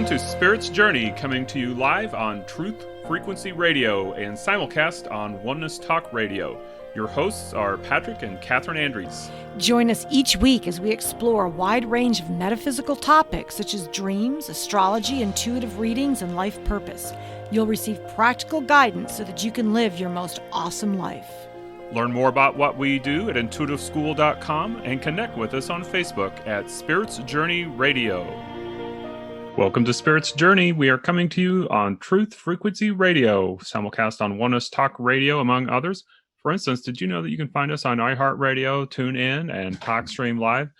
Welcome to Spirit's Journey, coming to you live on Truth Frequency Radio and simulcast on Oneness Talk Radio. Your hosts are Patrick and Kathryn Andries. Join us each week as we explore a wide range of metaphysical topics such as dreams, astrology, intuitive readings, and life purpose. You'll receive practical guidance so that you can live your most awesome life. Learn more about what we do at intuitiveschool.com and connect with us on Facebook at Spirit's Journey Radio. Welcome to Spirit's Journey. We are coming to you on Truth Frequency Radio, simulcast on Oneness Talk Radio, among others. For instance, did you know that you can find us on iHeartRadio, TuneIn, and TalkStream Live?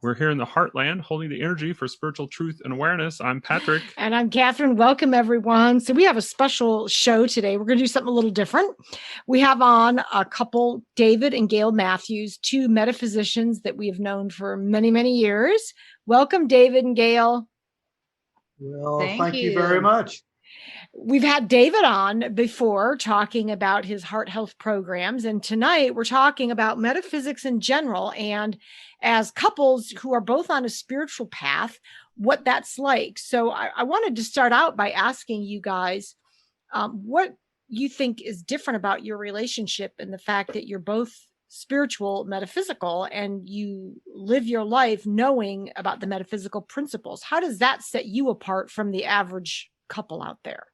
We're here in the Heartland, holding the energy for spiritual truth and awareness. I'm Patrick. And I'm Kathryn. Welcome, everyone. So we have a special show today. We're going to do something a little different. We have on a couple, David and Gail Mathews, two metaphysicians that we have known for many, many years. Welcome, David and Gail. Well, thank you very much. We've had David on before talking about his heart health programs. And tonight we're talking about metaphysics in general. And as couples who are both on a spiritual path, what that's like. So I wanted to start out by asking you guys what you think is different about your relationship and the fact that you're both spiritual, metaphysical, and you live your life knowing about the metaphysical principles. How does that set you apart from the average couple out there?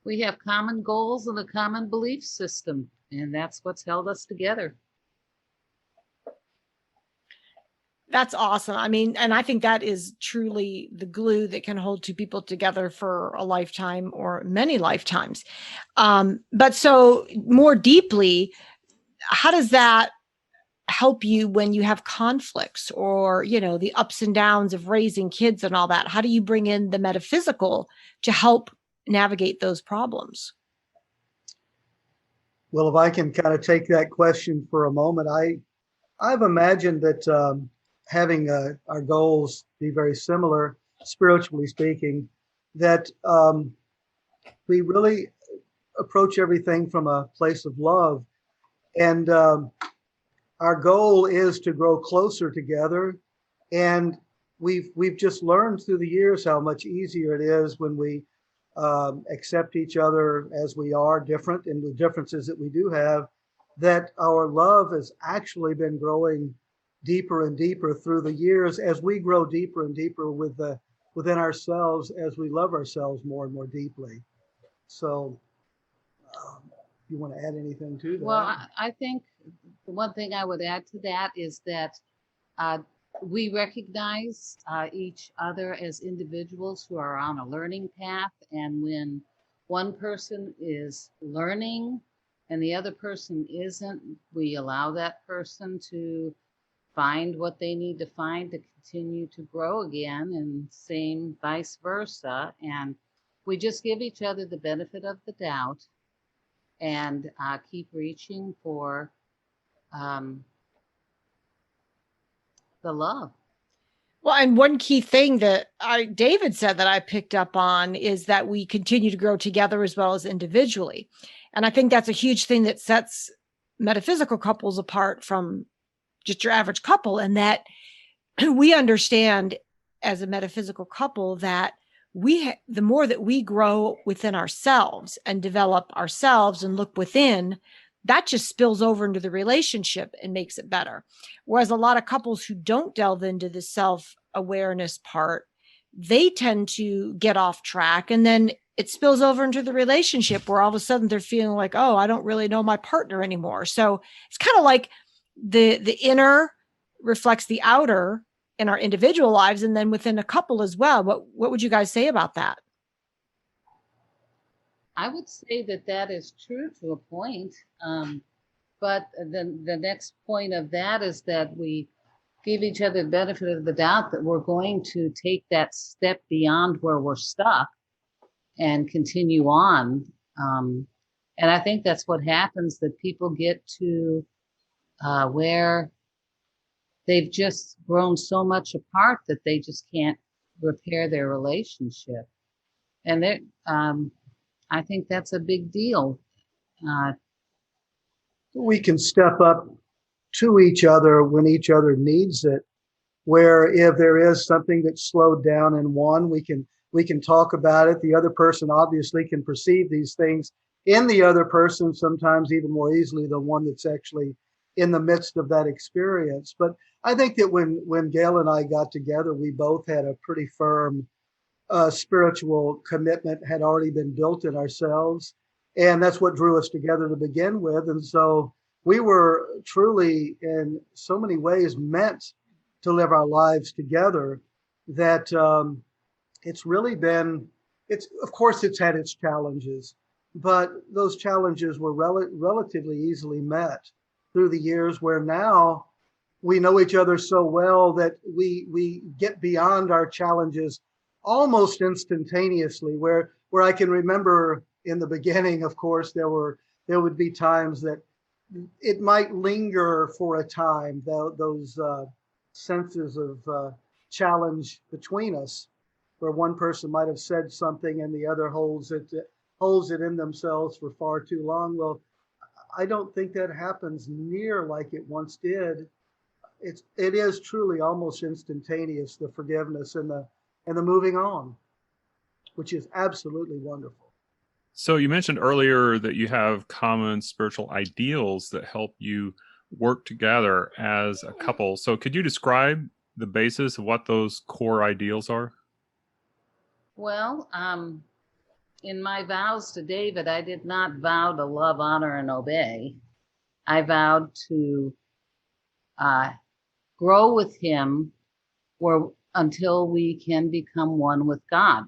We have common goals and a common belief system, and that's what's held us together. That's awesome. I mean, and I think that is truly the glue that can hold two people together for a lifetime or many lifetimes. But so more deeply, how does that help you when you have conflicts or, you know, the ups and downs of raising kids and all that? How do you bring in the metaphysical to help navigate those problems? Well, if I can kind of take that question for a moment, I've imagined that having our goals be very similar, spiritually speaking, that we really approach everything from a place of love. And our goal is to grow closer together. And we've just learned through the years how much easier it is when we accept each other as we are, different, and the differences that we do have, that our love has actually been growing deeper and deeper through the years as we grow deeper and deeper within ourselves, as we love ourselves more and more deeply. So you want to add anything to that? Well, I think the one thing I would add to that is that we recognize each other as individuals who are on a learning path. And when one person is learning and the other person isn't, we allow that person to find what they need to find to continue to grow again, and same vice versa. And we just give each other the benefit of the doubt and keep reaching for the love. Well, and one key thing that David said that I picked up on is that we continue to grow together as well as individually. And I think that's a huge thing that sets metaphysical couples apart from just your average couple, and that we understand as a metaphysical couple that the more that we grow within ourselves and develop ourselves and look within, that just spills over into the relationship and makes it better. Whereas a lot of couples who don't delve into the self-awareness part, they tend to get off track, and then it spills over into the relationship where all of a sudden they're feeling like, oh, I don't really know my partner anymore. So it's kind of like the inner reflects the outer in our individual lives, and then within a couple as well. What would you guys say about that? I would say that is true to a point. But the next point of that is that we give each other the benefit of the doubt that we're going to take that step beyond where we're stuck and continue on. And I think that's what happens, that people get to where they've just grown so much apart that they just can't repair their relationship. And I think that's a big deal. We can step up to each other when each other needs it where if there is something that's slowed down in one, we can talk about it. The other person obviously can perceive these things in the other person, sometimes even more easily than one that's actually in the midst of that experience. But I think that when Gail and I got together, we both had a pretty firm spiritual commitment had already been built in ourselves. And that's what drew us together to begin with. And so we were truly, in so many ways, meant to live our lives together, that it's really been, of course, it's had its challenges, but those challenges were relatively easily met through the years, where now we know each other so well that we get beyond our challenges almost instantaneously, where I can remember in the beginning, of course, there would be times that it might linger for a time, those senses of challenge between us, where one person might have said something and the other holds it in themselves for far too long. Well, I don't think that happens near like it once did. It is truly almost instantaneous, the forgiveness and the moving on, which is absolutely wonderful. So you mentioned earlier that you have common spiritual ideals that help you work together as a couple. So could you describe the basis of what those core ideals are? Well, in my vows to David, I did not vow to love, honor, and obey. I vowed to grow with him until we can become one with God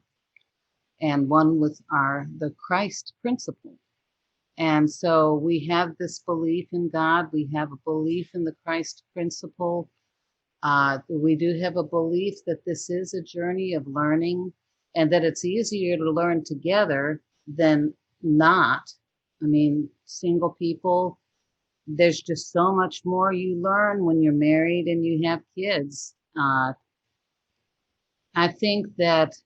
and one with the Christ principle. And so we have this belief in God. We have a belief in the Christ principle. We do have a belief that this is a journey of learning, and that it's easier to learn together than not. I mean, single people, there's just so much more you learn when you're married and you have kids. I think that's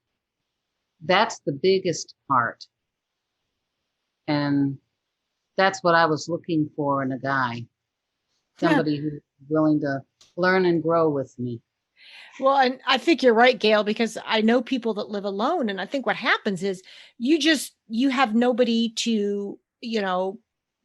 the biggest part. And that's what I was looking for in a guy. Somebody who's willing to learn and grow with me. Well, and I think you're right, Gail, because I know people that live alone. And I think what happens is you have nobody to,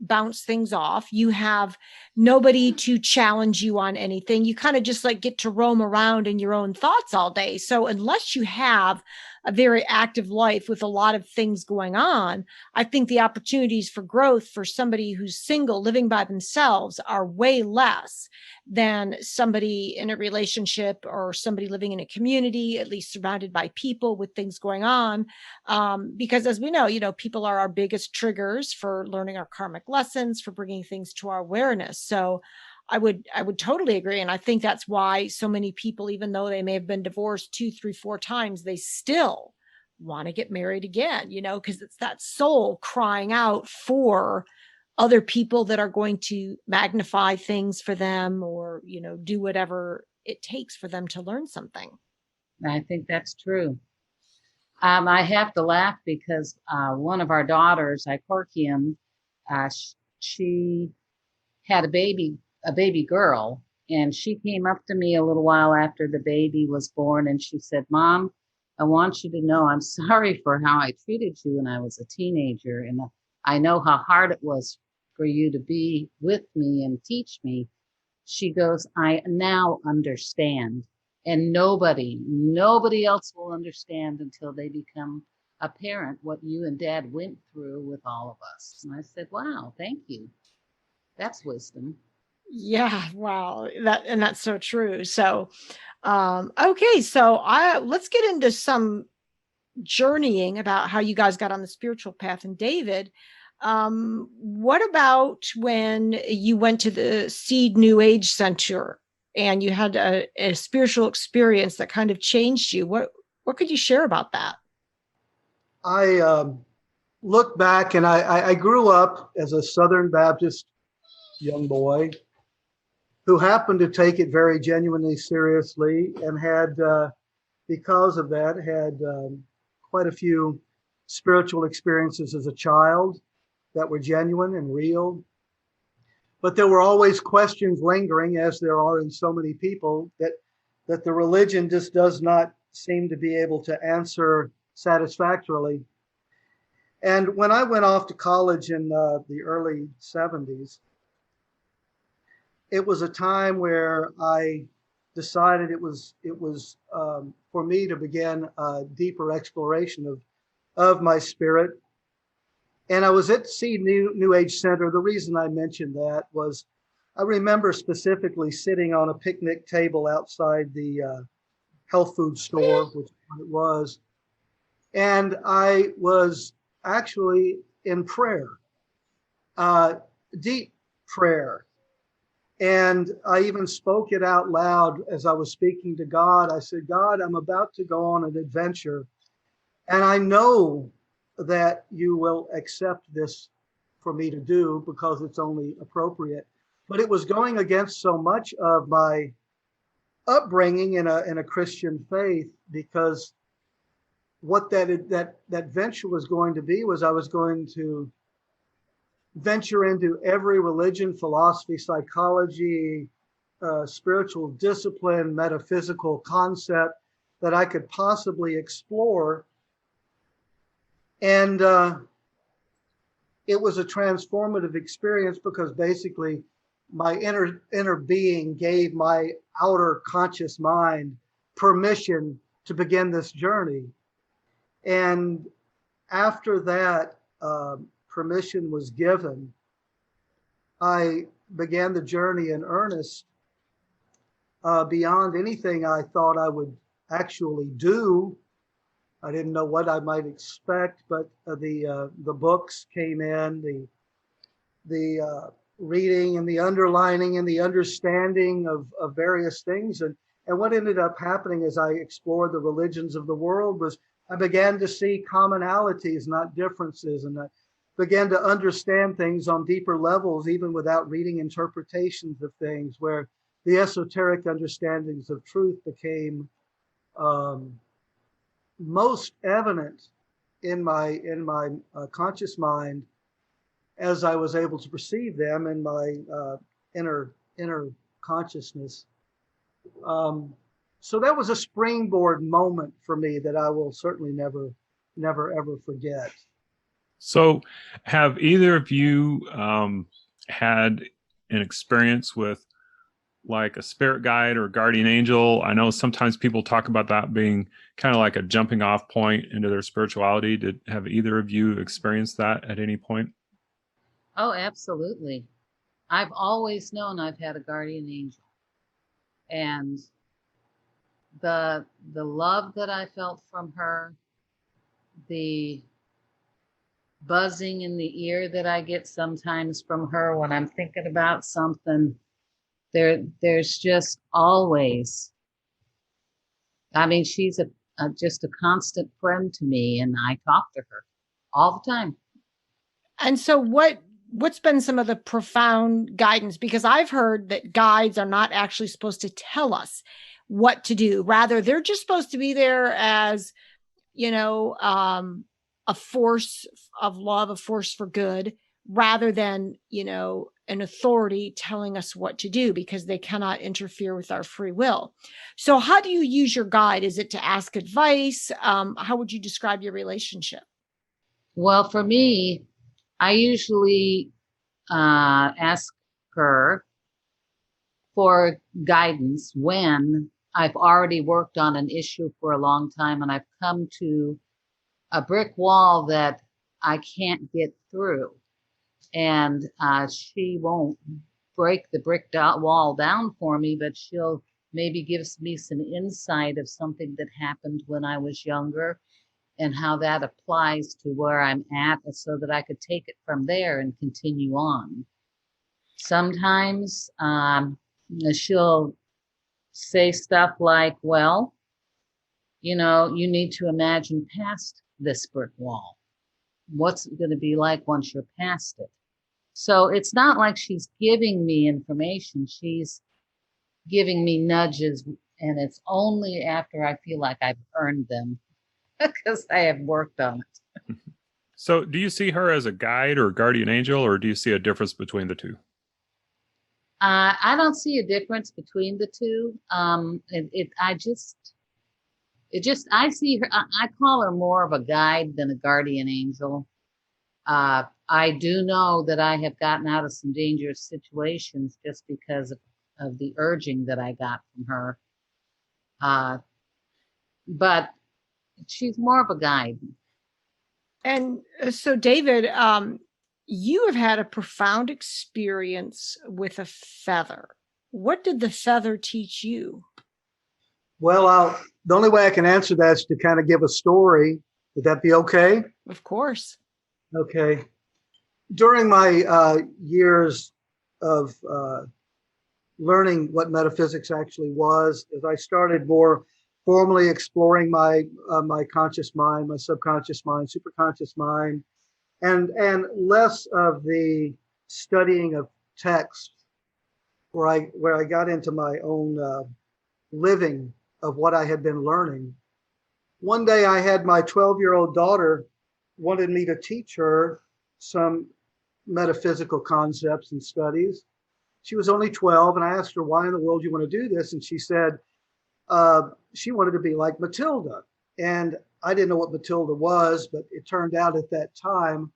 bounce things off. You have nobody to challenge you on anything. You kind of just like get to roam around in your own thoughts all day. So unless you have a very active life with a lot of things going on, I think the opportunities for growth for somebody who's single living by themselves are way less than somebody in a relationship or somebody living in a community, at least surrounded by people with things going on. Because as we know, people are our biggest triggers for learning our karmic lessons, for bringing things to our awareness. So I would totally agree. And I think that's why so many people, even though they may have been divorced 2, 3, 4 times, they still want to get married again, because it's that soul crying out for other people that are going to magnify things for them, or, do whatever it takes for them to learn something. I think that's true. I have to laugh because one of our daughters, Ikorkium, she had a baby girl, and she came up to me a little while after the baby was born, and she said, "Mom, I want you to know I'm sorry for how I treated you when I was a teenager, and I know how hard it was for you to be with me and teach me." She goes, "I now understand. And nobody else will understand until they become a parent what you and Dad went through with all of us." And I said, "Wow, thank you. That's wisdom." Yeah, wow. That's so true. So, okay. So let's get into some journeying about how you guys got on the spiritual path. And David, what about when you went to the Seed New Age Center and you had a spiritual experience that kind of changed you? What could you share about that? I look back, and I grew up as a Southern Baptist young boy who happened to take it very genuinely seriously, and had, because of that, had quite a few spiritual experiences as a child that were genuine and real. But there were always questions lingering, as there are in so many people, that that the religion just does not seem to be able to answer satisfactorily. And when I went off to college in the early 70s, it was a time where I decided it was for me to begin a deeper exploration of my spirit. And I was at Seed New Age Center. The reason I mentioned that was I remember specifically sitting on a picnic table outside the health food store, which it was, and I was actually in prayer, deep prayer. And I even spoke it out loud as I was speaking to God. I said, God, I'm about to go on an adventure, and I know that you will accept this for me to do because it's only appropriate. But it was going against so much of my upbringing in a Christian faith, because what that venture was going to be was I was going to venture into every religion, philosophy, psychology, spiritual discipline, metaphysical concept that I could possibly explore. And it was a transformative experience because basically my inner being gave my outer conscious mind permission to begin this journey. And after that permission was given, I began the journey in earnest, beyond anything I thought I would actually do. I didn't know what I might expect, but the books came in, the reading and the underlining and the understanding of various things. And what ended up happening as I explored the religions of the world was I began to see commonalities, not differences. And I began to understand things on deeper levels, even without reading interpretations of things, where the esoteric understandings of truth became most evident in my conscious mind as I was able to perceive them in my inner consciousness. So that was a springboard moment for me that I will certainly never ever forget. So have either of you had an experience with like a spirit guide or guardian angel? I know sometimes people talk about that being kind of like a jumping off point into their spirituality. Have either of you experienced that at any point? Oh, absolutely. I've always known I've had a guardian angel. And the love that I felt from her, the buzzing in the ear that I get sometimes from her when I'm thinking about something, there's just always, I mean, she's just a constant friend to me, and I talk to her all the time. And so what's been some of the profound guidance? Because I've heard that guides are not actually supposed to tell us what to do. Rather, they're just supposed to be there as, a force of love, a force for good, rather than, an authority telling us what to do, because they cannot interfere with our free will. So how do you use your guide? Is it to ask advice? How would you describe your relationship? Well, for me, I usually ask her for guidance when I've already worked on an issue for a long time and I've come to a brick wall that I can't get through. And she won't break the brick wall down for me, but she'll maybe gives me some insight of something that happened when I was younger and how that applies to where I'm at, so that I could take it from there and continue on. Sometimes she'll say stuff like, well, you need to imagine past this brick wall. What's it going to be like once you're past it? So it's not like she's giving me information. She's giving me nudges, and it's only after I feel like I've earned them because I have worked on it. So do you see her as a guide or guardian angel, or do you see a difference between the two? I don't see a difference between the two. I see her, I call her more of a guide than a guardian angel. I do know that I have gotten out of some dangerous situations just because of the urging that I got from her. But she's more of a guide. And so, David, you have had a profound experience with a feather. What did the feather teach you? Well, the only way I can answer that is to kind of give a story. Would that be okay? Of course. Okay. During my years of learning what metaphysics actually was, as I started more formally exploring my conscious mind, my subconscious mind, superconscious mind, and less of the studying of text, where I got into my own living of what I had been learning. One day I had my 12-year-old daughter wanted me to teach her some metaphysical concepts and studies. She was only 12, and I asked her, why in the world do you want to do this? And she said she wanted to be like Matilda. And I didn't know what Matilda was, but it turned out at that time,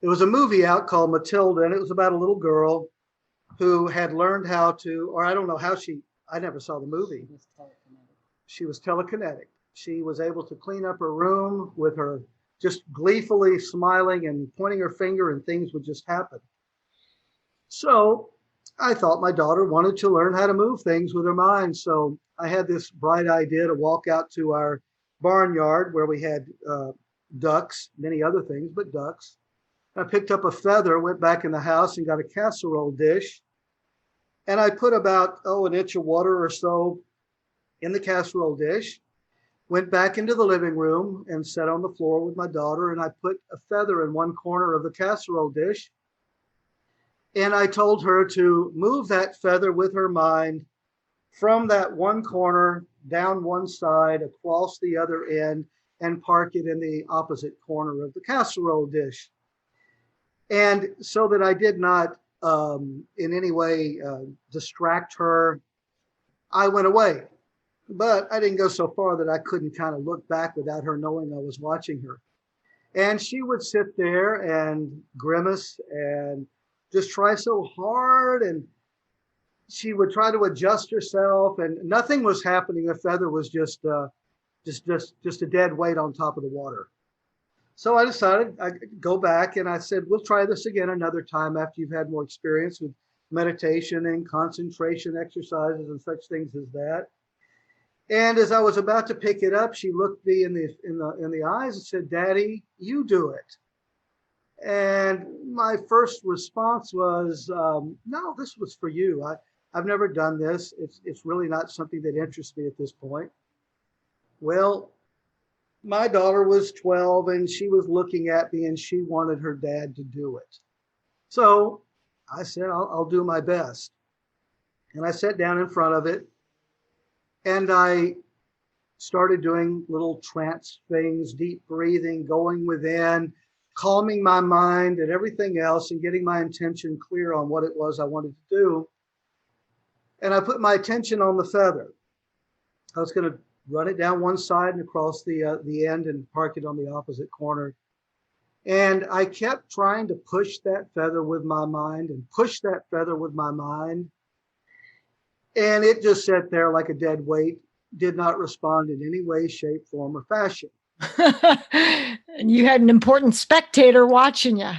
there was a movie out called Matilda, and it was about a little girl who had learned how to, or I don't know how I never saw the movie. She was telekinetic. She was able to clean up her room with her just gleefully smiling and pointing her finger, and things would just happen. So I thought my daughter wanted to learn how to move things with her mind. So I had this bright idea to walk out to our barnyard where we had ducks, many other things, but ducks. I picked up a feather, went back in the house and got a casserole dish. And I put about, an inch of water or so in the casserole dish, went back into the living room and sat on the floor with my daughter. And I put a feather in one corner of the casserole dish. And I told her to move that feather with her mind from that one corner down one side, across the other end, and park it in the opposite corner of the casserole dish. And so that I did not in any way distract her, I went away. But I didn't go so far that I couldn't kind of look back without her knowing I was watching her. And she would sit there and grimace and just try so hard, and she would try to adjust herself, and nothing was happening. The feather was just a dead weight on top of the water. So I decided I'd go back, and I said, we'll try this again another time after you've had more experience with meditation and concentration exercises and such things as that. And as I was about to pick it up, she looked me in the eyes and said, "Daddy, you do it." And my first response was, "No, this was for you. I've never done this. It's really not something that interests me at this point." Well, my daughter was 12 and she was looking at me and she wanted her dad to do it. So I said, I'll do my best. And I sat down in front of it and I started doing little trance things, deep breathing, going within, calming my mind and everything else, and getting my intention clear on what it was I wanted to do. And I put my attention on the feather. I was going to run it down one side and across the end and park it on the opposite corner. And I kept trying to push that feather with my mind and push that feather with my mind. And it just sat there like a dead weight, did not respond in any way, shape, form, or fashion. And you had an important spectator watching you.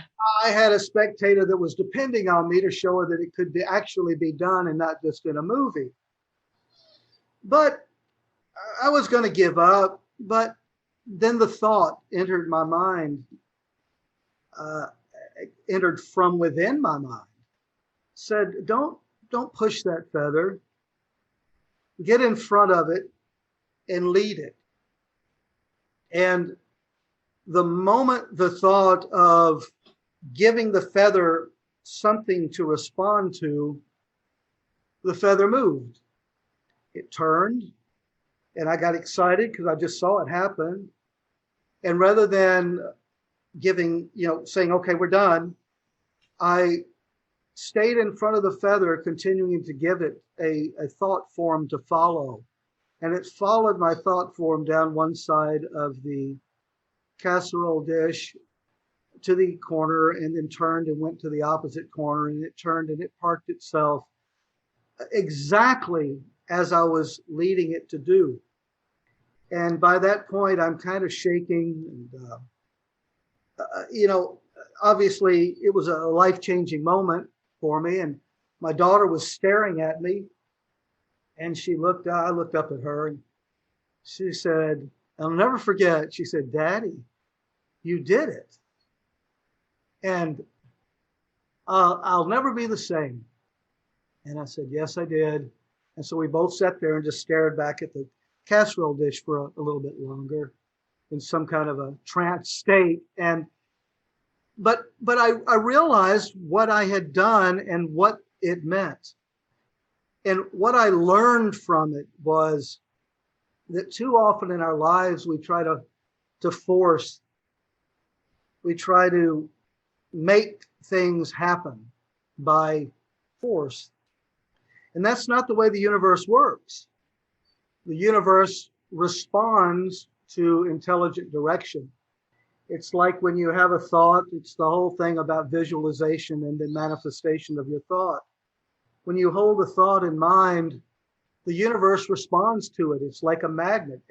I had a spectator that was depending on me to show her that it could actually be done and not just in a movie. But I was going to give up, but then the thought entered my mind, entered from within my mind, said, don't push that feather. Get in front of it and lead it. And the moment the thought of giving the feather something to respond to, the feather moved. It turned, and I got excited because I just saw it happen. And rather than saying, okay, we're done, I stayed in front of the feather, continuing to give it a thought form to follow. And it followed my thought form down one side of the casserole dish to the corner, and then turned and went to the opposite corner, and it turned and it parked itself exactly as I was leading it to do. And by that point, I'm kind of shaking. And, obviously, it was a life-changing moment for me. And my daughter was staring at me. And I looked up at her, and she said, I'll never forget, she said, "Daddy, you did it. And I'll never be the same." And I said, "Yes, I did." And so we both sat there and just stared back at the casserole dish for a little bit longer in some kind of a trance state. But I realized what I had done and what it meant. And what I learned from it was that too often in our lives, we try to force, we try to make things happen by force. And that's not the way the universe works. The universe responds to intelligent direction. It's like when you have a thought, it's the whole thing about visualization and the manifestation of your thought. When you hold a thought in mind, the universe responds to it. It's like a magnet.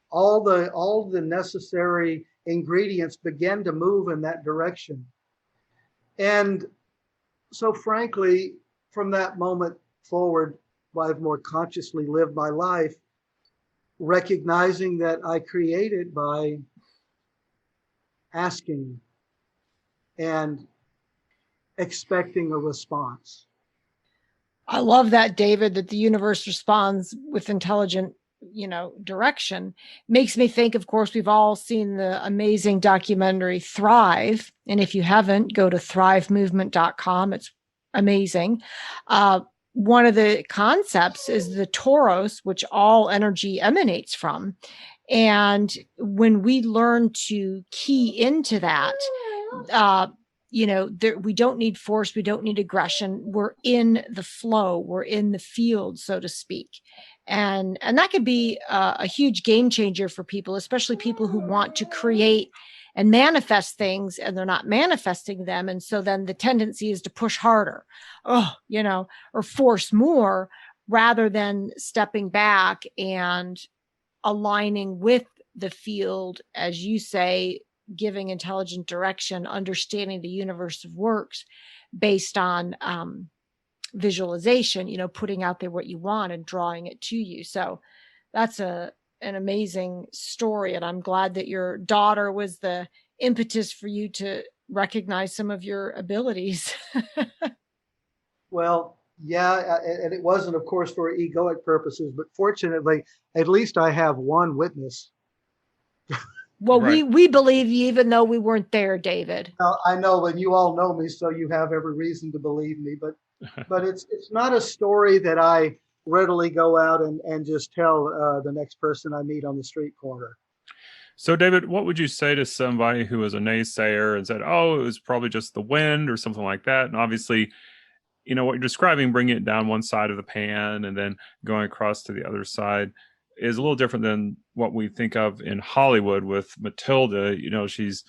All the necessary ingredients begin to move in that direction. And so frankly, from that moment forward, I've more consciously lived my life, recognizing that I created by asking and expecting a response. I love that, David, that the universe responds with intelligent, direction. Makes me think, of course, we've all seen the amazing documentary Thrive. And if you haven't, go to thrivemovement.com. It's amazing. One of the concepts is the Toros, which all energy emanates from. And when we learn to key into that, we don't need force. We don't need aggression. We're in the flow. We're in the field, so to speak. And that could be a huge game changer for people, especially people who want to create and manifest things and they're not manifesting them. And so then the tendency is to push harder, or force more rather than stepping back and aligning with the field, as you say, giving intelligent direction, understanding the universe works based on visualization, putting out there what you want and drawing it to you. So that's an amazing story. And I'm glad that your daughter was the impetus for you to recognize some of your abilities. Well, yeah, and it wasn't, of course, for egoic purposes, but fortunately, at least I have one witness. Well, right. we believe you, even though we weren't there, David. I know, and you all know me, so you have every reason to believe me. But it's not a story that I readily go out and just tell the next person I meet on the street corner. So, David, what would you say to somebody who was a naysayer and said, "Oh, it was probably just the wind" or something like that? And obviously, what you're describing, bringing it down one side of the pan and then going across to the other side, is a little different than what we think of in Hollywood with Matilda. She's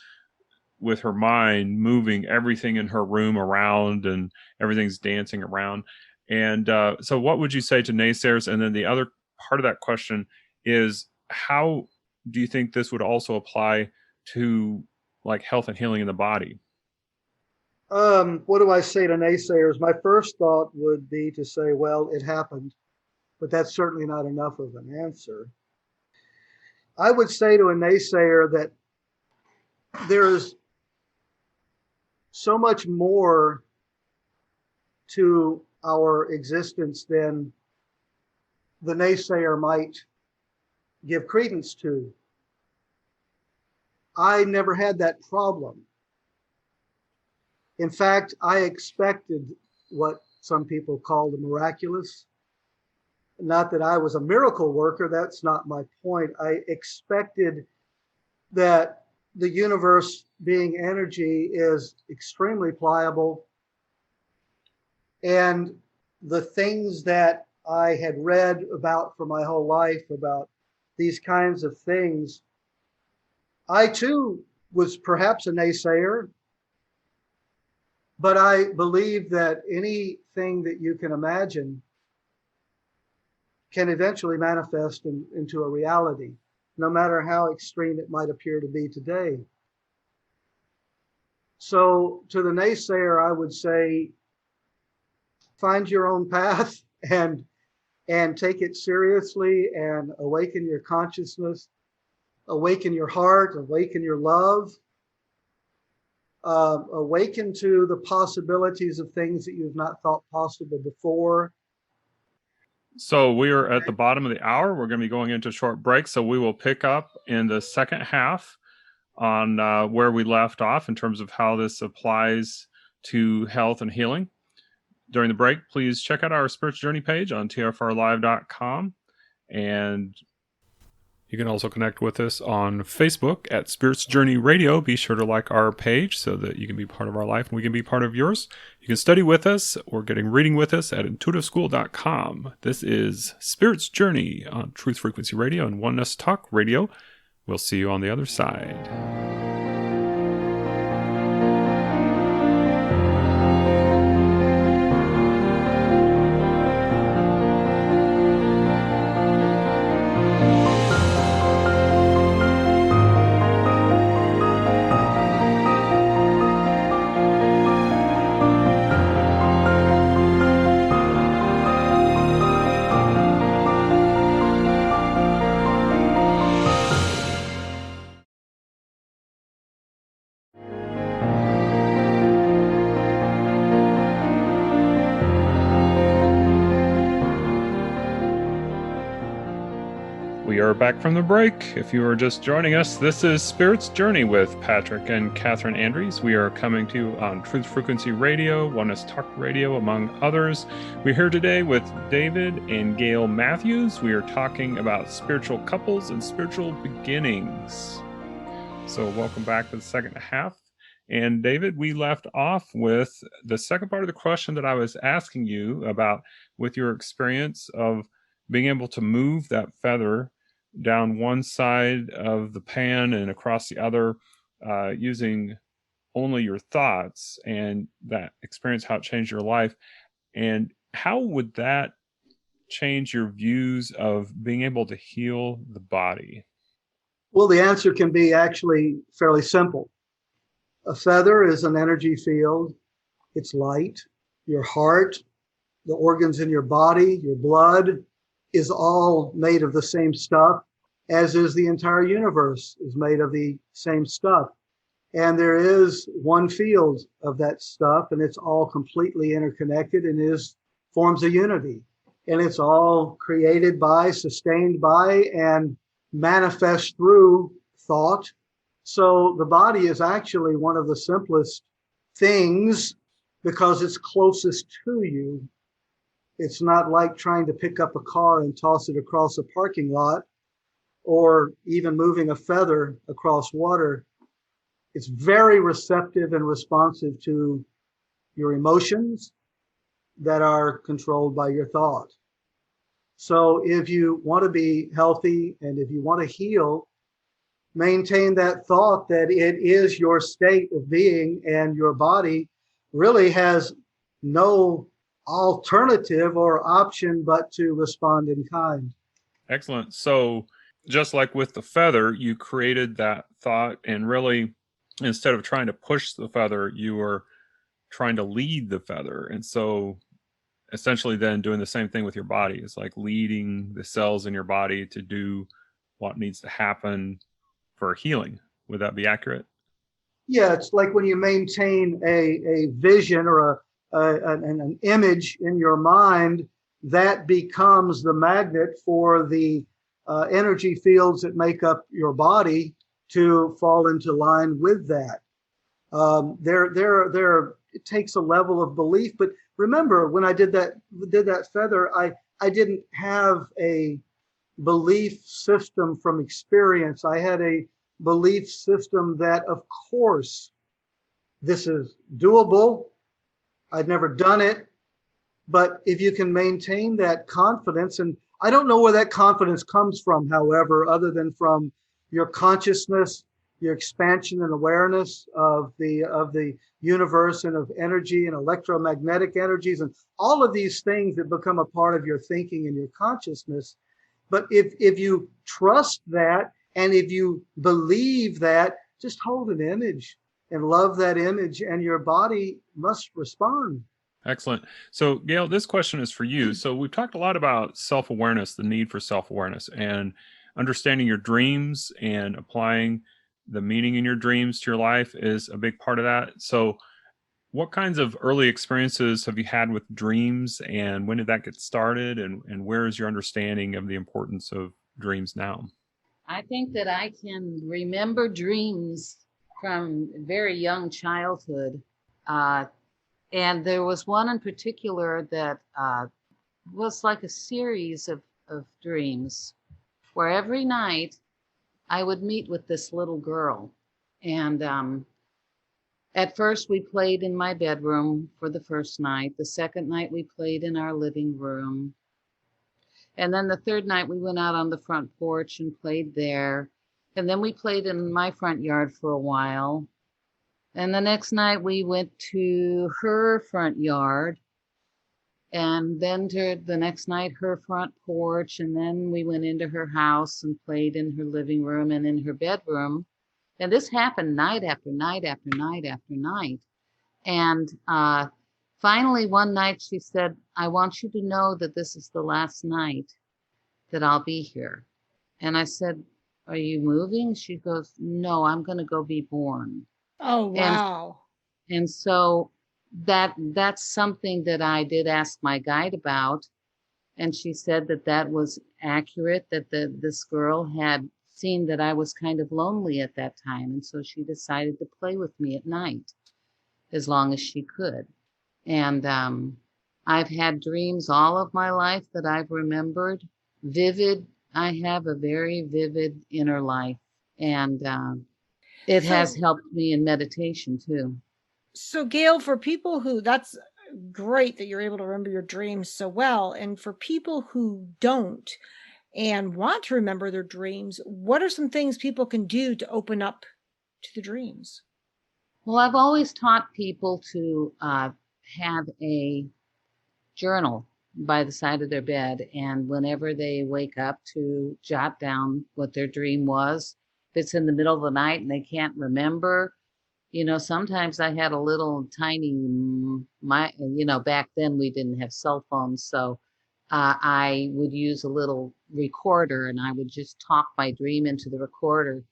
with her mind moving everything in her room around and everything's dancing around. And so what would you say to naysayers? And then the other part of that question is, how do you think this would also apply to like health and healing in the body? What do I say to naysayers? My first thought would be to say, well, it happened, but that's certainly not enough of an answer. I would say to a naysayer that there's so much more to our existence than the naysayer might give credence to. I never had that problem. In fact, I expected what some people call the miraculous. Not that I was a miracle worker, that's not my point. I expected that the universe, being energy, is extremely pliable, And the things that I had read about for my whole life about these kinds of things, I too was perhaps a naysayer, but I believe that anything that you can imagine can eventually manifest into a reality, no matter how extreme it might appear to be today. So to the naysayer, I would say, find your own path and take it seriously and awaken your consciousness, awaken your heart, awaken your love, awaken to the possibilities of things that you've not thought possible before. So we are at the bottom of the hour. We're going to be going into a short break. So we will pick up in the second half on where we left off in terms of how this applies to health and healing. During the break, please check out our Spiritual Journey page on tfrlive.com. And you can also connect with us on Facebook at Spirits Journey Radio. Be sure to like our page so that you can be part of our life and we can be part of yours. You can study with us or getting reading with us at intuitiveschool.com. This is Spirits Journey on Truth Frequency Radio and Oneness Talk Radio. We'll see you on the other side. We are back from the break. If you are just joining us, this is Spirit's Journey with Patrick and Kathryn Andries. We are coming to you on Truth Frequency Radio, Oneness Talk Radio, among others. We're here today with David and Gail Mathews. We are talking about spiritual couples and spiritual beginnings. So welcome back to the second half. And David, we left off with the second part of the question that I was asking you about with your experience of being able to move that feather down one side of the pan and across the other using only your thoughts, and that experience, how it changed your life. And how would that change your views of being able to heal the body? Well, the answer can be actually fairly simple. A feather is an energy field. It's light. Your heart, the organs in your body, your blood is all made of the same stuff, as is the entire universe is made of the same stuff. And there is one field of that stuff, and it's all completely interconnected and forms a unity. And it's all created by, sustained by, and manifest through thought. So the body is actually one of the simplest things because it's closest to you. It's not like trying to pick up a car and toss it across a parking lot, or even moving a feather across water. It's very receptive and responsive to your emotions that are controlled by your thought. So if you want to be healthy and if you want to heal, maintain that thought that it is your state of being, and your body really has no alternative or option but to respond in kind. Excellent. So just like with the feather, you created that thought, and really, instead of trying to push the feather, you were trying to lead the feather. And so essentially then doing the same thing with your body. It's like leading the cells in your body to do what needs to happen for healing. Would that be accurate? Yeah, it's like when you maintain a vision or an image in your mind, that becomes the magnet for the energy fields that make up your body to fall into line with that. It takes a level of belief, but remember when I did that feather, I didn't have a belief system from experience. I had a belief system that, of course, this is doable. I'd never done it, But if you can maintain that confidence, and I don't know where that confidence comes from, however, other than from your consciousness, your expansion and awareness of the universe and of energy and electromagnetic energies and all of these things that become a part of your thinking and your consciousness. But if you trust that and if you believe that, just hold an image and love that image, and your body must respond. Excellent. So, Gail, this question is for you. So, we've talked a lot about self-awareness, the need for self-awareness, and understanding your dreams and applying the meaning in your dreams to your life is a big part of that. So, what kinds of early experiences have you had with dreams, and when did that get started, and where is your understanding of the importance of dreams now? I think that I can remember dreams from very young childhood. And there was one in particular that was like a series of dreams where every night I would meet with this little girl. And at first we played in my bedroom for the first night. The second night we played in our living room. And then the third night we went out on the front porch and played there. And then we played in my front yard for a while. And the next night we went to her front yard, and then to the next night her front porch, and then we went into her house and played in her living room and in her bedroom. And this happened night after night after night after night. And finally one night she said, I want you to know that this is the last night that I'll be here. And I said, are you moving? She goes, no, I'm going to go be born. Oh, wow. And so that's something that I did ask my guide about. And she said that that was accurate, that this girl had seen that I was kind of lonely at that time. And so she decided to play with me at night as long as she could. And I've had dreams all of my life that I've remembered. Vivid. I have a very vivid inner life. And it has helped me in meditation too. So, Gail, for people who, that's great that you're able to remember your dreams so well. And for people who don't and want to remember their dreams, what are some things people can do to open up to the dreams? Well, I've always taught people to have a journal by the side of their bed. And whenever they wake up, to jot down what their dream was. If it's in the middle of the night and they can't remember, sometimes I had a little tiny, back then we didn't have cell phones. So I would use a little recorder and I would just talk my dream into the recorder.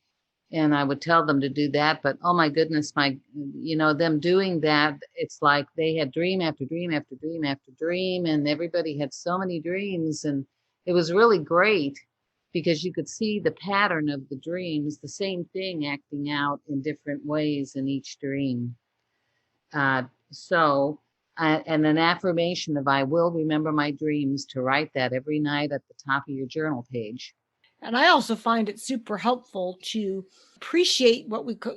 And I would tell them to do that. But oh my goodness, them doing that, it's like they had dream after dream after dream after dream. And everybody had so many dreams. And it was really great because you could see the pattern of the dreams, the same thing acting out in different ways in each dream. And an affirmation of I will remember my dreams, to write that every night at the top of your journal page. And I also find it super helpful to appreciate what we could,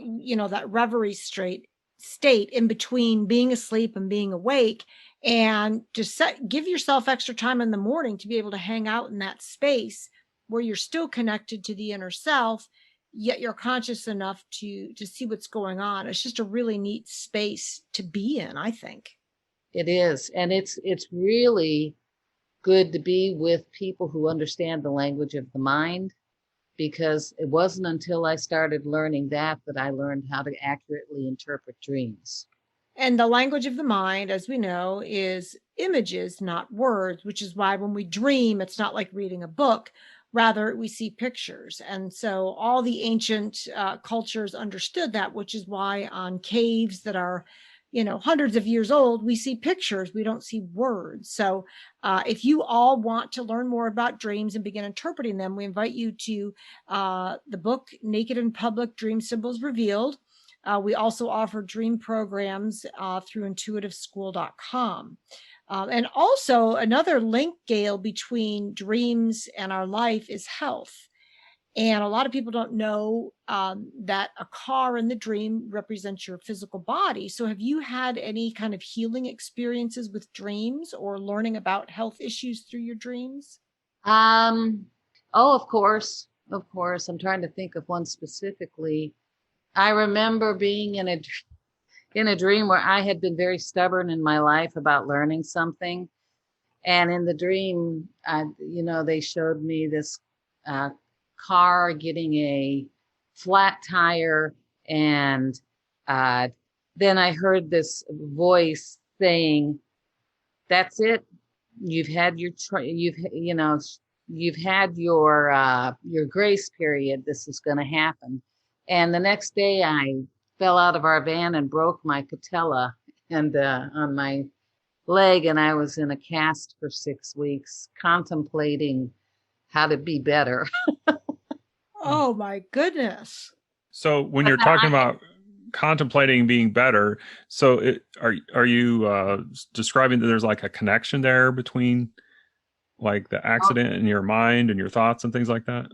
that reverie state in between being asleep and being awake, and to give yourself extra time in the morning to be able to hang out in that space where you're still connected to the inner self, yet you're conscious enough to see what's going on. It's just a really neat space to be in, I think. It is. And it's really good to be with people who understand the language of the mind, because it wasn't until I started learning that I learned how to accurately interpret dreams. And the language of the mind, as we know, is images, not words, which is why when we dream, it's not like reading a book. Rather, we see pictures. And so all the ancient cultures understood that, which is why on caves that are hundreds of years old, we see pictures, we don't see words. So if you all want to learn more about dreams and begin interpreting them, we invite you to the book, Naked in Public, Dream Symbols Revealed. We also offer dream programs through intuitiveschool.com. And also another link, Gail, between dreams and our life is health. And a lot of people don't know that a car in the dream represents your physical body. So have you had any kind of healing experiences with dreams or learning about health issues through your dreams? Um, oh, of course, of course. I'm trying to think of one specifically. I remember being in a dream where I had been very stubborn in my life about learning something. And in the dream, they showed me this uh, car getting a flat tire, and uh, then I heard this voice saying, "That's it. You've had you've had your grace period. This is going to happen." And the next day, I fell out of our van and broke my patella and on my leg, and I was in a cast for 6 weeks, contemplating how to be better. Oh my goodness. So when you're talking about contemplating being better, so are you describing that there's like a connection there between like the accident and your mind and your thoughts and things like that?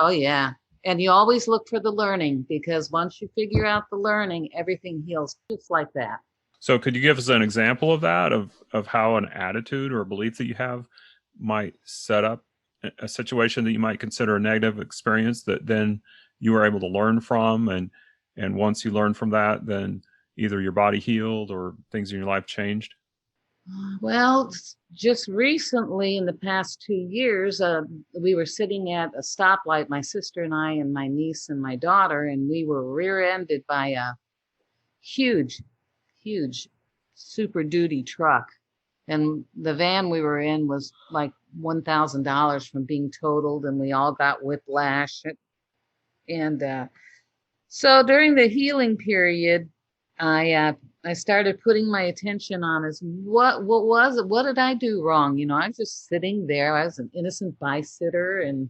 Oh, yeah. And you always look for the learning, because once you figure out the learning, everything heals just like that. So could you give us an example of that, of how an attitude or a belief that you have might set up a situation that you might consider a negative experience that then you were able to learn from, and once you learned from that, then either your body healed or things in your life changed? Well, just recently, in the past 2 years, we were sitting at a stoplight, my sister and I and my niece and my daughter, and we were rear-ended by a huge, huge Super Duty truck. And the van we were in was like $1,000 from being totaled, and we all got whiplash. And so during the healing period, I started putting my attention on is what was it? What did I do wrong? I was just sitting there. I was an innocent bystander, and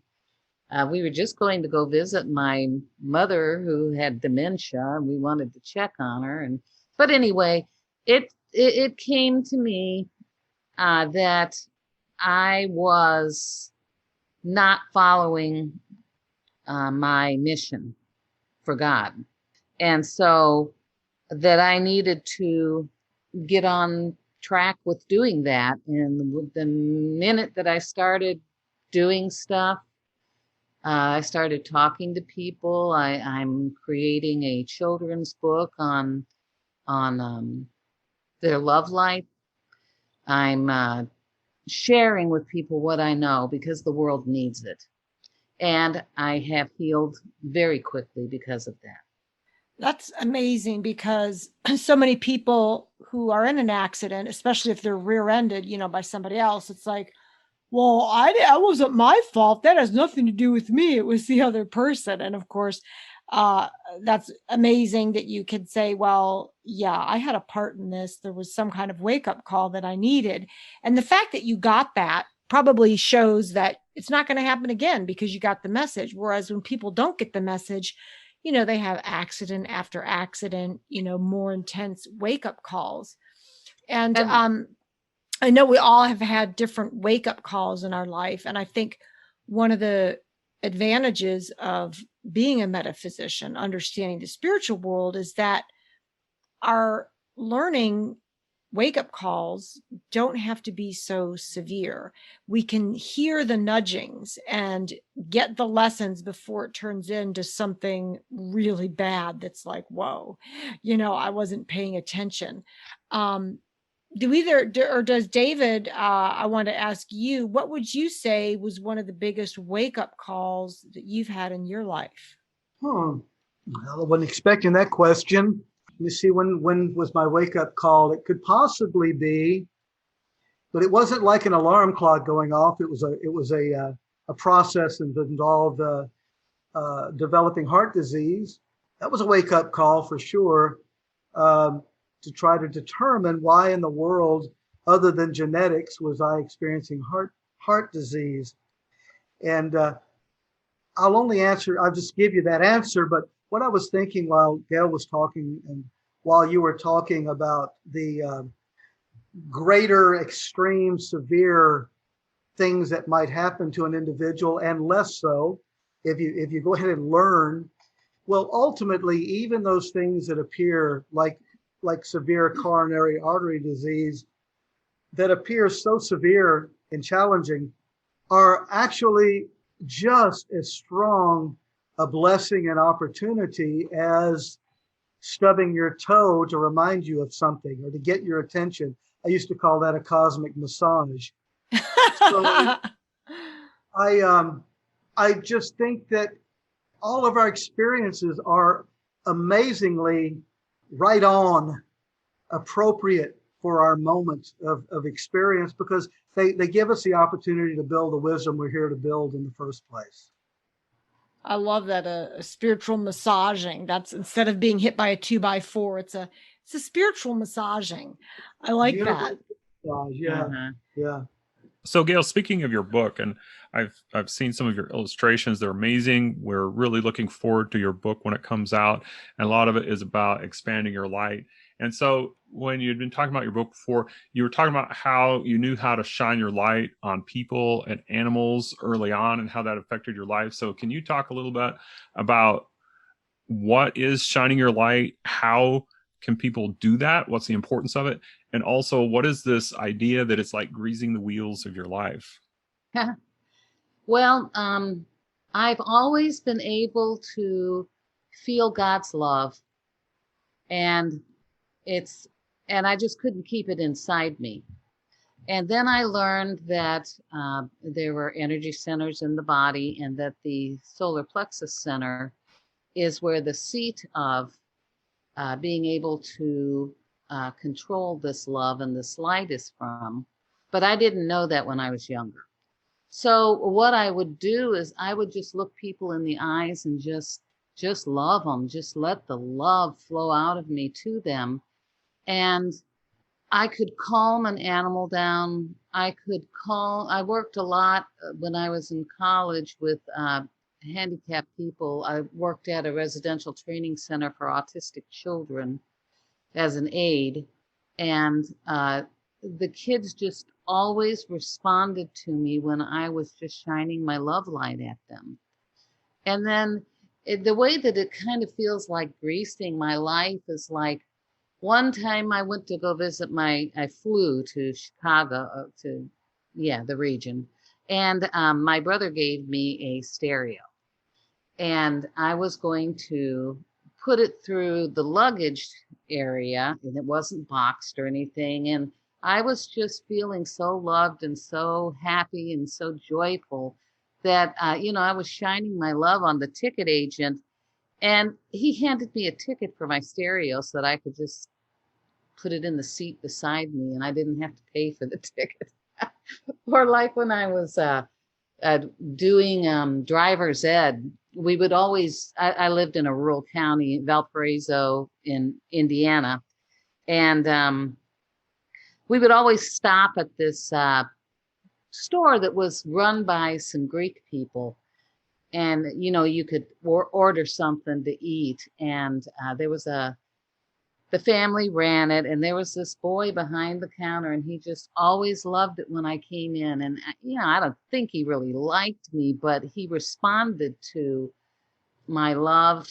we were just going to go visit my mother who had dementia, and we wanted to check on her. But anyway, it came to me that I was not following my mission for God, and so that I needed to get on track with doing that. And the minute that I started doing stuff, I started talking to people. I'm creating a children's book on their love life. I'm sharing with people what I know, because the world needs it. And I have healed very quickly because of that. That's amazing, because so many people who are in an accident, especially if they're rear-ended, by somebody else, it's like, well, I wasn't my fault. That has nothing to do with me. It was the other person. And of course, that's amazing that you could say, well, yeah, I had a part in this. There was some kind of wake-up call that I needed. And the fact that you got that probably shows that it's not going to happen again, because you got the message. Whereas when people don't get the message, they have accident after accident, more intense wake-up calls. And I know we all have had different wake-up calls in our life. And I think one of the advantages of being a metaphysician, understanding the spiritual world, is that our learning wake-up calls don't have to be so severe. We can hear the nudgings and get the lessons before it turns into something really bad that's like, whoa, I wasn't paying attention. Does David, I want to ask you, what would you say was one of the biggest wake-up calls that you've had in your life? Well, I wasn't expecting that question. Let me see, when was my wake-up call? It could possibly be, but it wasn't like an alarm clock going off. It was a process that involved developing heart disease. That was a wake-up call for sure, to try to determine why in the world, other than genetics, was I experiencing heart disease. And I'll just give you that answer, but what I was thinking while Gail was talking, and while you were talking about the greater, extreme, severe things that might happen to an individual, and less so if you go ahead and learn, well, ultimately, even those things that appear like severe coronary artery disease that appear so severe and challenging are actually just as strong a blessing and opportunity as stubbing your toe to remind you of something or to get your attention. I used to call that a cosmic massage. So I just think that all of our experiences are amazingly right on, appropriate for our moment of experience, because they give us the opportunity to build the wisdom we're here to build in the first place. I love that, a spiritual massaging. That's, instead of being hit by a 2x4, it's a spiritual massaging. I like Beautiful that. massage, yeah. Yeah. So Gail, speaking of your book, and I've seen some of your illustrations, they're amazing. We're really looking forward to your book when it comes out. And a lot of it is about expanding your light. And so when you'd been talking about your book before, you were talking about how you knew how to shine your light on people and animals early on and how that affected your life. So can you talk a little bit about what is shining your light? How can people do that? What's the importance of it? And also, what is this idea that it's like greasing the wheels of your life? Well, I've always been able to feel God's love, and I just couldn't keep it inside me. And then I learned that there were energy centers in the body, and that the solar plexus center is where the seat of being able to control this love and this light is from. But I didn't know that when I was younger. So what I would do is I would just look people in the eyes and just love them, just let the love flow out of me to them. And I could calm an animal down. I worked a lot when I was in college with handicapped people. I worked at a residential training center for autistic children as an aide. And the kids just always responded to me when I was just shining my love light at them. And then the way that it kind of feels like greasing my life is like, one time I went to go visit I flew to Chicago, the region. And my brother gave me a stereo. And I was going to put it through the luggage area, and it wasn't boxed or anything. And I was just feeling so loved and so happy and so joyful that, I was shining my love on the ticket agent. And he handed me a ticket for my stereo so that I could just put it in the seat beside me and I didn't have to pay for the ticket. Or like when I was doing driver's ed, we would always, I lived in a rural county, Valparaiso in Indiana. And we would always stop at this store that was run by some Greek people. And, you could order something to eat. And there was the family ran it, and there was this boy behind the counter, and he just always loved it when I came in. And, I don't think he really liked me, but he responded to my love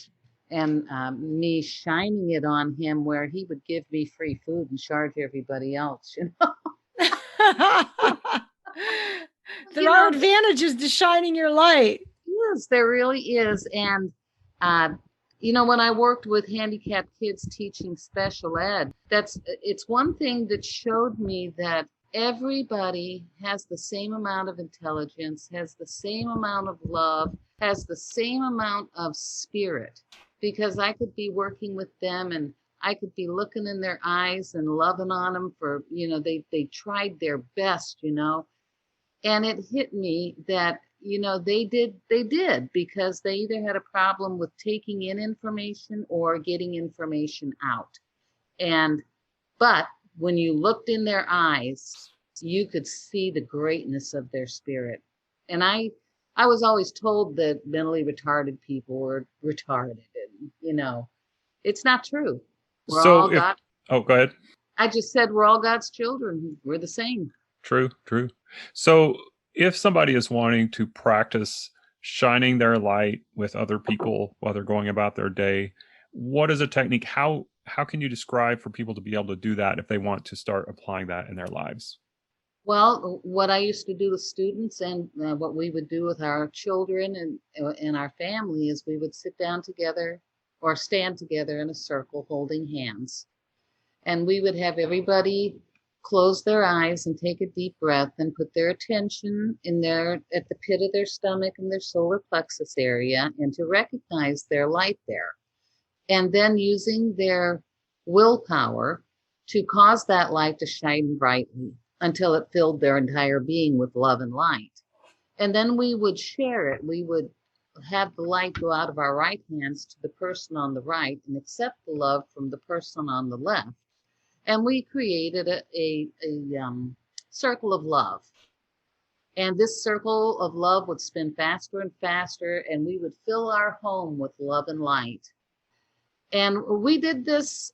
and me shining it on him, where he would give me free food and charge everybody else, There are advantages to shining your light. Yes, there really is. And, when I worked with handicapped kids teaching special ed, it's one thing that showed me that everybody has the same amount of intelligence, has the same amount of love, has the same amount of spirit, because I could be working with them and I could be looking in their eyes and loving on them for, they tried their best, and it hit me that, they did because they either had a problem with taking in information or getting information out. But when you looked in their eyes, you could see the greatness of their spirit. And I was always told that mentally retarded people were retarded, and, it's not true. Go ahead. I just said we're all God's children. We're the same. True. So if somebody is wanting to practice shining their light with other people while they're going about their day. What is a technique? How can you describe for people to be able to do that if they want to start applying that in their lives? Well, what I used to do with students and what we would do with our children and our family is we would sit down together or stand together in a circle holding hands. And we would have everybody close their eyes and take a deep breath and put their attention at the pit of their stomach and their solar plexus area, and to recognize their light there. And then using their willpower to cause that light to shine brightly until it filled their entire being with love and light. And then we would share it. We would have the light go out of our right hands to the person on the right and accept the love from the person on the left. And we created a circle of love. And this circle of love would spin faster and faster, and we would fill our home with love and light. And we did this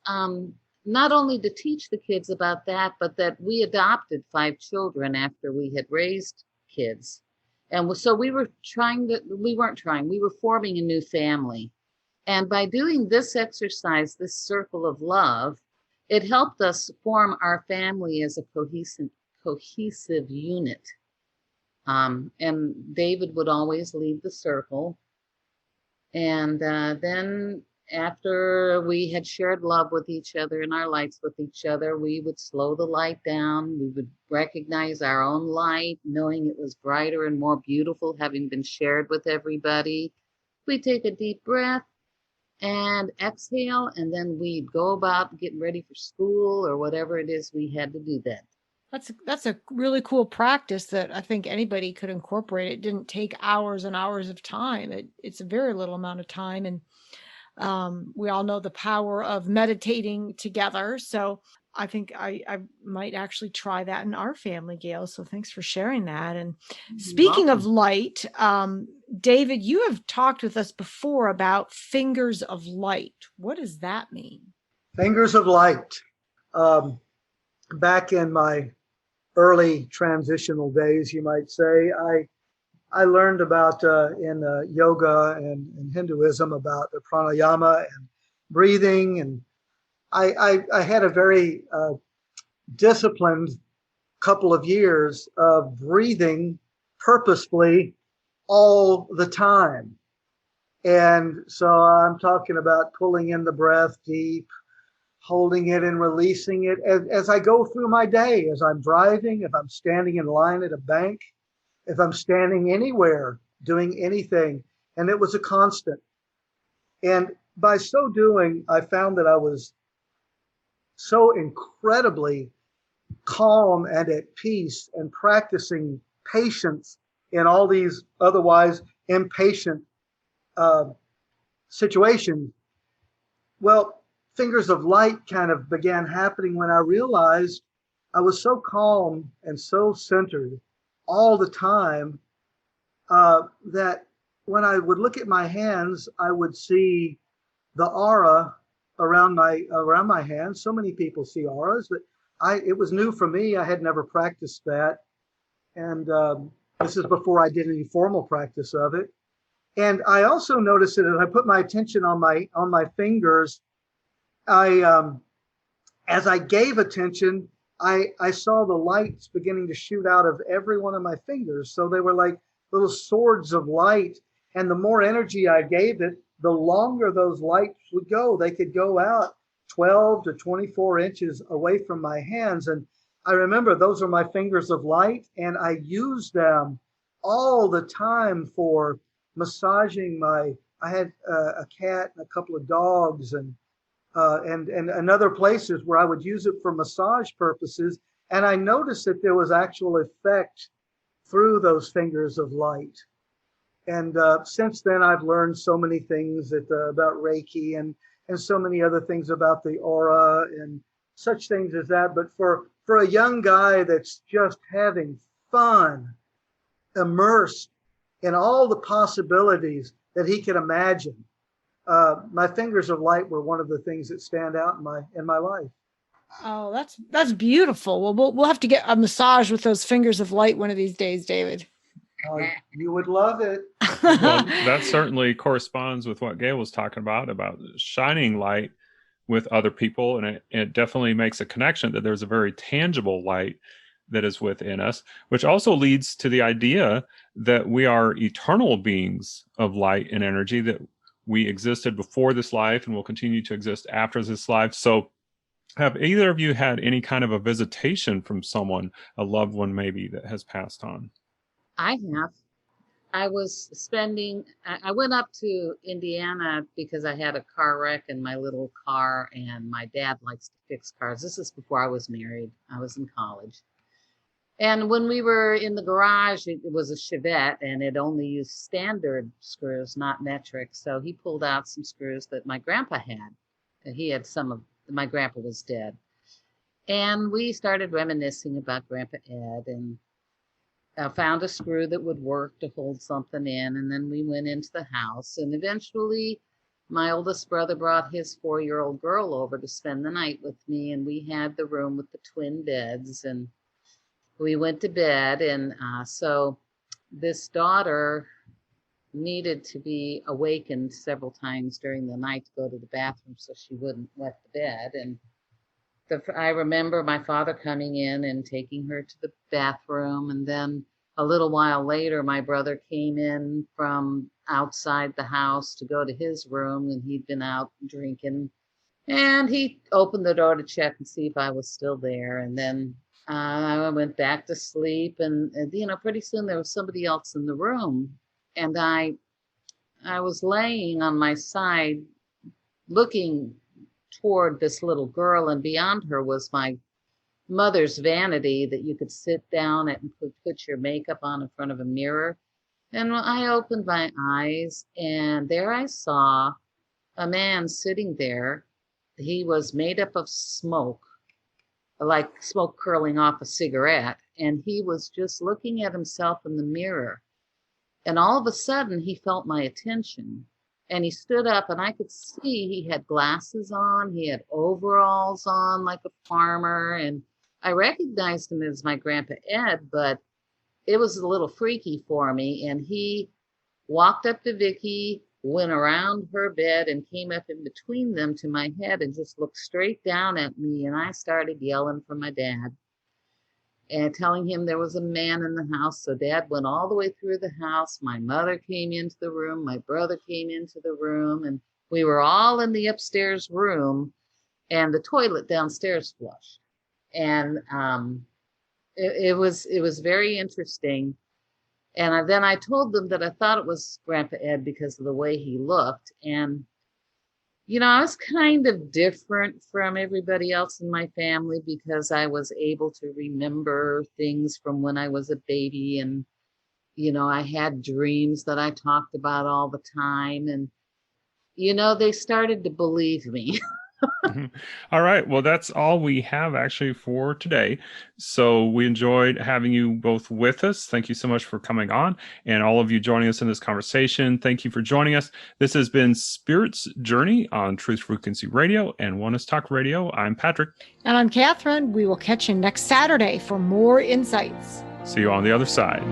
not only to teach the kids about that, but that we adopted 5 children after we had raised kids. And so we were forming a new family. And by doing this exercise, this circle of love, it helped us form our family as a cohesive unit. And David would always lead the circle. And then after we had shared love with each other and our lights with each other, we would slow the light down. We would recognize our own light, knowing it was brighter and more beautiful, having been shared with everybody. We'd take a deep breath and exhale, and then we'd go about getting ready for school or whatever it is we had to do then. That's a really cool practice that I think anybody could incorporate. It didn't take hours and hours of time. It's a very little amount of time. And we all know the power of meditating together. So I think I might actually try that in our family, Gail. So thanks for sharing that. And speaking of light, David, you have talked with us before about fingers of light. What does that mean? Fingers of light. Back in my early transitional days, you might say, I learned about in yoga and Hinduism about the pranayama and breathing, and I had a very disciplined couple of years of breathing purposefully all the time. And so I'm talking about pulling in the breath deep, holding it and releasing it as I go through my day, as I'm driving, if I'm standing in line at a bank, if I'm standing anywhere, doing anything. And it was a constant. And by so doing, I found that I was so incredibly calm and at peace, and practicing patience in all these otherwise impatient situations. Well, fingers of light kind of began happening when I realized I was so calm and so centered all the time that when I would look at my hands, I would see the aura around my hands. So many people see auras, but it was new for me. I had never practiced that. And this is before I did any formal practice of it. And I also noticed that as I put my attention on my fingers, as I gave attention, I saw the lights beginning to shoot out of every one of my fingers. So they were like little swords of light. And the more energy I gave it, the longer those lights would go. They could go out 12 to 24 inches away from my hands. And I remember those are my fingers of light, and I used them all the time for massaging I had a cat and a couple of dogs and other places where I would use it for massage purposes. And I noticed that there was actual effect through those fingers of light. And since then, I've learned so many things about Reiki and so many other things about the aura and such things as that. But for a young guy that's just having fun, immersed in all the possibilities that he can imagine, my fingers of light were one of the things that stand out in my life. Oh, that's beautiful. Well, we'll have to get a massage with those fingers of light one of these days, David. Oh, you would love it. Well, that certainly corresponds with what Gail was talking about shining light with other people. And it definitely makes a connection that there's a very tangible light that is within us, which also leads to the idea that we are eternal beings of light and energy, that we existed before this life and will continue to exist after this life. So have either of you had any kind of a visitation from someone, a loved one maybe, that has passed on? I have. I went up to Indiana because I had a car wreck in my little car, and my dad likes to fix cars. This is before I was married. I was in college. And when we were in the garage, it was a Chevette, and it only used standard screws, not metric. So he pulled out some screws that my grandpa had. He had my grandpa was dead. And we started reminiscing about Grandpa Ed, and I found a screw that would work to hold something in. And then we went into the house, and eventually my oldest brother brought his 4-year-old girl over to spend the night with me. And we had the room with the twin beds, and we went to bed. And so this daughter needed to be awakened several times during the night to go to the bathroom so she wouldn't wet the bed. And I remember my father coming in and taking her to the bathroom. And then a little while later, my brother came in from outside the house to go to his room, and he'd been out drinking. And he opened the door to check and see if I was still there. And then I went back to sleep, and pretty soon there was somebody else in the room. And I was laying on my side looking toward this little girl, and beyond her was my mother's vanity that you could sit down at and put your makeup on in front of a mirror. And I opened my eyes, and there I saw a man sitting there. He was made up of smoke, like smoke curling off a cigarette, and he was just looking at himself in the mirror. And all of a sudden, he felt my attention, and he stood up, and I could see he had glasses on. He had overalls on like a farmer, and I recognized him as my Grandpa Ed, but it was a little freaky for me. And he walked up to Vicky, went around her bed, and came up in between them to my head and just looked straight down at me. And I started yelling for my dad and telling him there was a man in the house. So Dad went all the way through the house. My mother came into the room. My brother came into the room, and we were all in the upstairs room, and the toilet downstairs flushed. And it was very interesting. And then I told them that I thought it was Grandpa Ed because of the way he looked. And, I was kind of different from everybody else in my family because I was able to remember things from when I was a baby. And, I had dreams that I talked about all the time. And, they started to believe me. All right. Well, that's all we have actually for today. So we enjoyed having you both with us. Thank you so much for coming on, and all of you joining us in this conversation. Thank you for joining us. This has been Spirit's Journey on Truth Frequency Radio and Oneness Talk Radio. I'm Patrick. And I'm Kathryn. We will catch you next Saturday for more insights. See you on the other side.